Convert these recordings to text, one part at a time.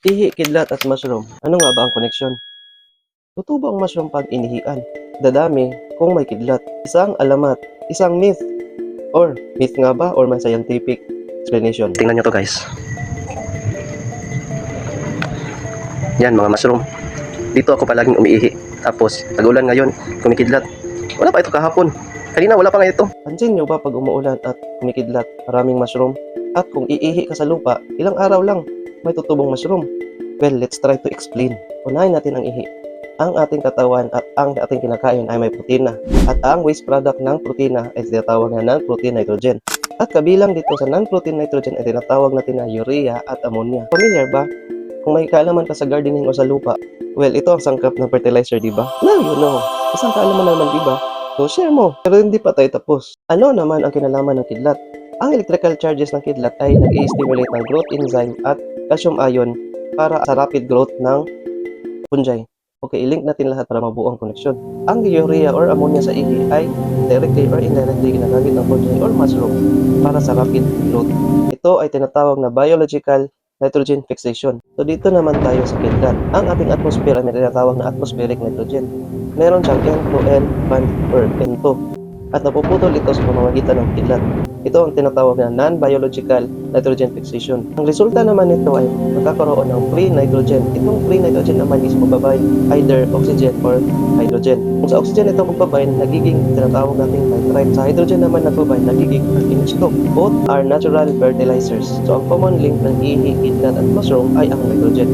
Ihi, kidlat at mushroom. Ano nga ba ang koneksyon? Totoo ba ang mushroom pag inihian? Dadami kung may kidlat. Isang alamat, isang myth. Or myth nga ba or may scientific explanation? Tingnan nyo to guys. Yan mga mushroom. Dito ako palaging umiihi. Tapos tag-ulan ngayon, kumikidlat. Wala pa ito kahapon. Kanina wala pa nga ito. Pansin nyo ba pag umuulan at kumikidlat, maraming mushroom? At kung iihi ka sa lupa, ilang araw lang, may tutubong mushroom. Well, let's try to explain. Unahin natin ang ihi. Ang ating katawan at ang ating kinakain ay may protina. At ang waste product ng protina ay tinatawag na non-protein nitrogen. At kabilang dito sa non-protein nitrogen ay tinatawag natin na urea at ammonia. Familiar ba? Kung may kaalaman ka sa gardening o sa lupa, well, ito ang sangkap ng fertilizer, di ba? Now you know. Isang kaalaman naman, di ba? So, share mo. Pero hindi pa tayo tapos. Ano naman ang kinalaman ng kidlat? Ang electrical charges ng kidlat ay nag-i-stimulate ng growth enzyme at calcium ion para sa rapid growth ng fungi. Okay, i-link natin lahat para mabuo ang koneksyon. Ang urea or ammonia sa ihi ay directly or indirectly ginagamit ng fungi or mushroom para sa rapid growth. Ito ay tinatawag na biological nitrogen fixation. So dito naman tayo sa kidlat. Ang ating atmosphere ay may tinatawag na atmospheric nitrogen. Meron siyang N2N band or N2 at napuputol ito sa pamamagitan ng kidlat. Ito ang tinatawag na non-biological nitrogen fixation. Ang resulta naman nito ay magkakaroon ng free nitrogen. Itong free nitrogen naman is magbabay either oxygen or hydrogen. Kung sa oxygen ito magbabay, nagiging tinatawag nating nitrite. Sa hydrogen naman nagbabay, nagiging NH2. Both are natural fertilizers. So ang common link ng ihi, kidlat at mushroom ay ang nitrogen.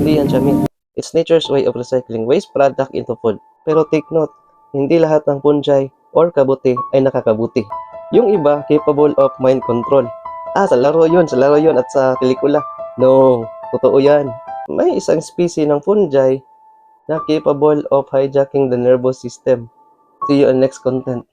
Hindi yan siya myth. It's nature's way of recycling waste product into food. Pero take note, hindi lahat ng fungi or kabuti ay nakakabuti. Yung iba, capable of mind control. Sa laro yun at sa pelikula. No, totoo yan. May isang species ng fungi na capable of hijacking the nervous system. See you on next content.